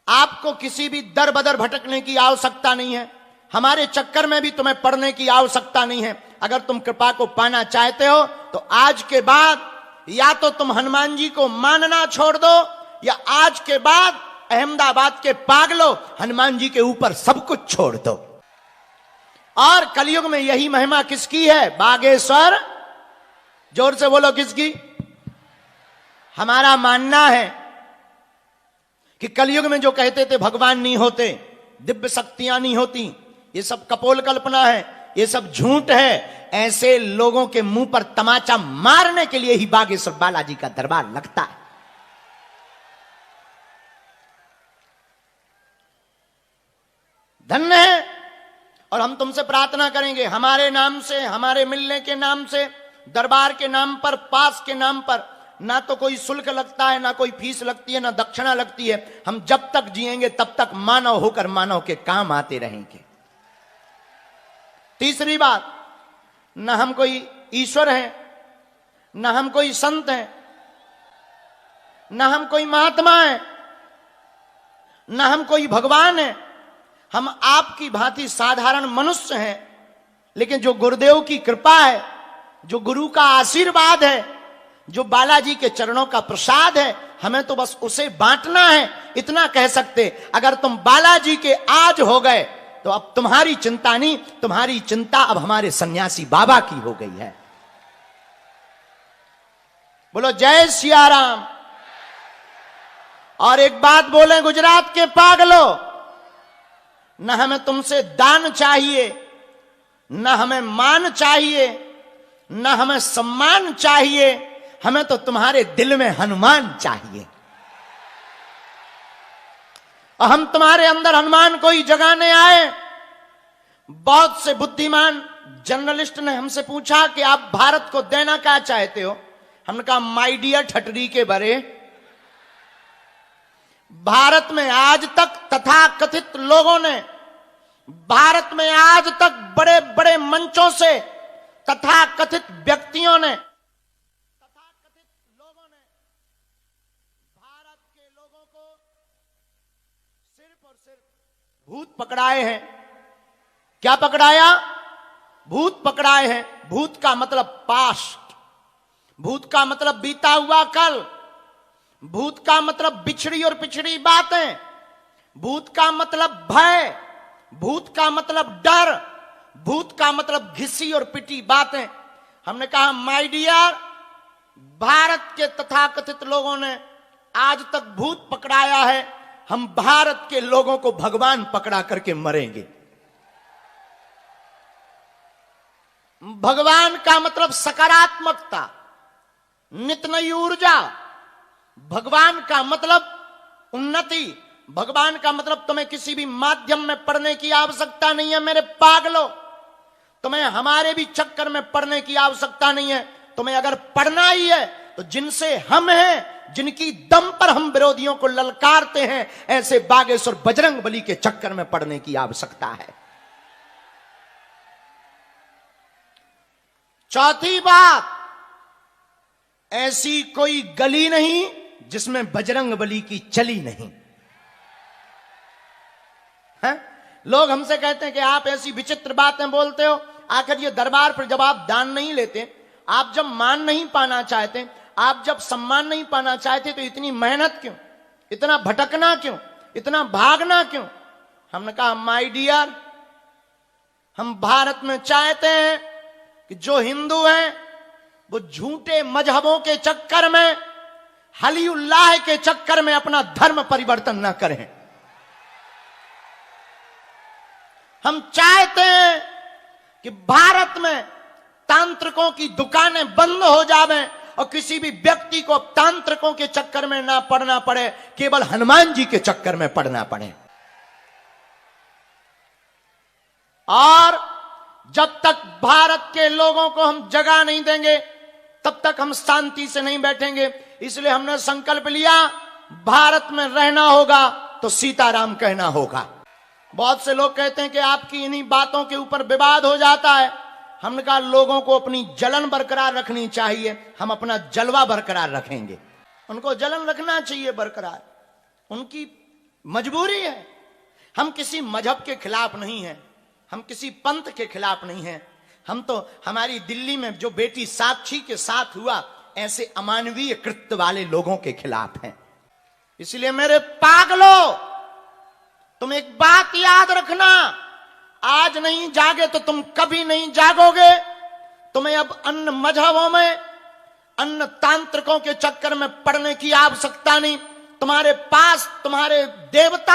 आपको किसी भी दर बदर भटकने की आवश्यकता नहीं है, हमारे चक्कर में भी तुम्हें पड़ने की आवश्यकता नहीं है। अगर तुम कृपा को पाना चाहते हो तो आज के बाद या तो तुम हनुमान जी को मानना छोड़ दो, या आज के बाद अहमदाबाद के पागलों हनुमान जी के ऊपर सब कुछ छोड़ दो। और कलयुग में यही महिमा किसकी है? बागेश्वर। जोर से बोलो, किसकी? हमारा मानना है कि कलयुग में जो कहते थे भगवान नहीं होते, दिव्य शक्तियां नहीं होती, ये सब कपोल कल्पना है, ये सब झूठ है, ऐसे लोगों के मुंह पर तमाचा मारने के लिए ही बागेश्वर बालाजी का दरबार लगता है। धन्य है। और हम तुमसे प्रार्थना करेंगे, हमारे नाम से, हमारे मिलने के नाम से, दरबार के नाम पर, पास के नाम पर ना तो कोई शुल्क लगता है, ना कोई फीस लगती है, ना दक्षिणा लगती है। हम जब तक जिएंगे तब तक मानव होकर मानव के काम आते रहेंगे। तीसरी बात, ना हम कोई ईश्वर हैं, ना हम कोई संत हैं, ना हम कोई महात्मा हैं, ना हम कोई भगवान हैं। हम आपकी भांति साधारण मनुष्य हैं, लेकिन जो गुरुदेव की कृपा है, जो गुरु का आशीर्वाद है, जो बालाजी के चरणों का प्रसाद है, हमें तो बस उसे बांटना है। इतना कह सकते, अगर तुम बालाजी के आज हो गए तो अब तुम्हारी चिंता नहीं, तुम्हारी चिंता अब हमारे सन्यासी बाबा की हो गई है। बोलो जय सिया राम। और एक बात बोले गुजरात के पागलों, न हमें तुमसे दान चाहिए, न हमें मान चाहिए, न हमें सम्मान चाहिए, हमें तो तुम्हारे दिल में हनुमान चाहिए। और हम तुम्हारे अंदर हनुमान को ही जगाने आए। बहुत से बुद्धिमान जर्नलिस्ट ने हमसे पूछा कि आप भारत को देना क्या चाहते हो? हमने कहा माय डियर ठटरी के बरे, भारत में आज तक तथाकथित लोगों ने, भारत में आज तक बड़े बड़े मंचों से तथाकथित व्यक्तियों ने, तथाकथित लोगों ने भारत के लोगों को सिर्फ और सिर्फ भूत पकड़ाए हैं। क्या पकड़ाया? भूत पकड़ाए हैं। भूत का मतलब पास्ट, भूत का मतलब बीता हुआ कल, भूत का मतलब बिछड़ी और पिछड़ी बातें, भूत का मतलब भय, भूत का मतलब डर, भूत का मतलब घिसी और पिटी बातें। हमने कहा माय डियर, भारत के तथाकथित लोगों ने आज तक भूत पकड़ाया है, हम भारत के लोगों को भगवान पकड़ा करके मरेंगे। भगवान का मतलब सकारात्मकता, नित नई ऊर्जा। भगवान का मतलब उन्नति। भगवान का मतलब तुम्हें किसी भी माध्यम में पढ़ने की आवश्यकता नहीं है मेरे पागलों। तुम्हें हमारे भी चक्कर में पढ़ने की आवश्यकता नहीं है। तुम्हें अगर पढ़ना ही है तो जिनसे हम हैं, जिनकी दम पर हम विरोधियों को ललकारते हैं, ऐसे बागेश्वर बजरंगबली के चक्कर में पढ़ने की आवश्यकता है। चौथी बात, ऐसी कोई गली नहीं जिसमें बजरंगबली की चली नहीं है। लोग हमसे कहते हैं कि आप ऐसी विचित्र बातें बोलते हो। आखिर ये दरबार पर जब आप दान नहीं लेते, आप जब मान नहीं पाना चाहते, आप जब सम्मान नहीं पाना चाहते, तो इतनी मेहनत क्यों, इतना भटकना क्यों, इतना भागना क्यों? हमने कहा माय डियर, हम भारत में चाहते हैं कि जो हिंदू हैं वो झूठे मजहबों के चक्कर में, हली उल्लाह के चक्कर में अपना धर्म परिवर्तन न करें। हम चाहते हैं कि भारत में तांत्रिकों की दुकानें बंद हो जावें और किसी भी व्यक्ति को तांत्रिकों के चक्कर में ना पड़ना पड़े, केवल हनुमान जी के चक्कर में पड़ना पड़े। और जब तक भारत के लोगों को हम जगह नहीं देंगे, तब तक हम शांति से नहीं बैठेंगे। इसलिए हमने संकल्प लिया, भारत में रहना होगा तो सीताराम कहना होगा। बहुत से लोग कहते हैं कि आपकी इन्हीं बातों के ऊपर विवाद हो जाता है। हमने कहा लोगों को अपनी जलन बरकरार रखनी चाहिए, हम अपना जलवा बरकरार रखेंगे। उनको जलन रखना चाहिए बरकरार, उनकी मजबूरी है। हम किसी मजहब के खिलाफ नहीं हैं, हम किसी पंथ के खिलाफ नहीं हैं। हम तो हमारी दिल्ली में जो बेटी साक्षी के साथ हुआ, ऐसे अमानवीय कृत्य वाले लोगों के खिलाफ हैं। इसलिए मेरे पागलों, तुम एक बात याद रखना, आज नहीं जागे तो तुम कभी नहीं जागोगे। तुम्हें अब अन्य मजहबों में, अन्य तांत्रिकों के चक्कर में पड़ने की आवश्यकता नहीं। तुम्हारे पास तुम्हारे देवता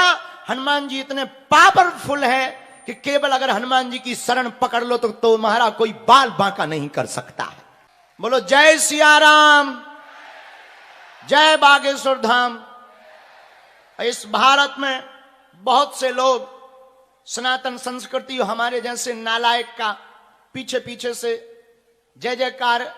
हनुमान जी इतने पावरफुल है कि केवल अगर हनुमान जी की शरण पकड़ लो तो तुम्हारा कोई बाल बांका नहीं कर सकता है। बोलो जय सिया राम, जय बागेश्वर धाम। इस भारत में बहुत से लोग सनातन संस्कृति और हमारे जैसे नालायक का पीछे पीछे से जय जयकार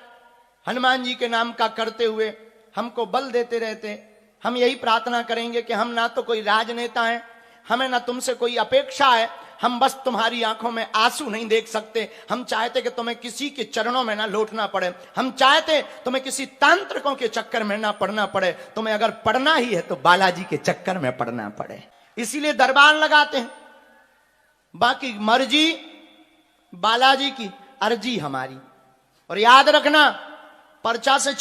हनुमान जी के नाम का करते हुए हमको बल देते रहते। हम यही प्रार्थना करेंगे कि हम ना तो कोई राजनेता हैं, हमें ना तुमसे कोई अपेक्षा है, हम बस तुम्हारी आंखों में आंसू नहीं देख सकते। हम चाहते कि तुम्हें किसी के चरणों में ना लौटना पड़े, हम चाहते तुम्हें किसी तांत्रिकों के चक्कर में ना पड़ना पड़े। तुम्हें अगर पड़ना ही है तो बालाजी के चक्कर में पड़ना पड़े, इसीलिए दरबार लगाते हैं। बाकी मर्जी बालाजी की, अर्जी हमारी। और याद रखना, पर्चा से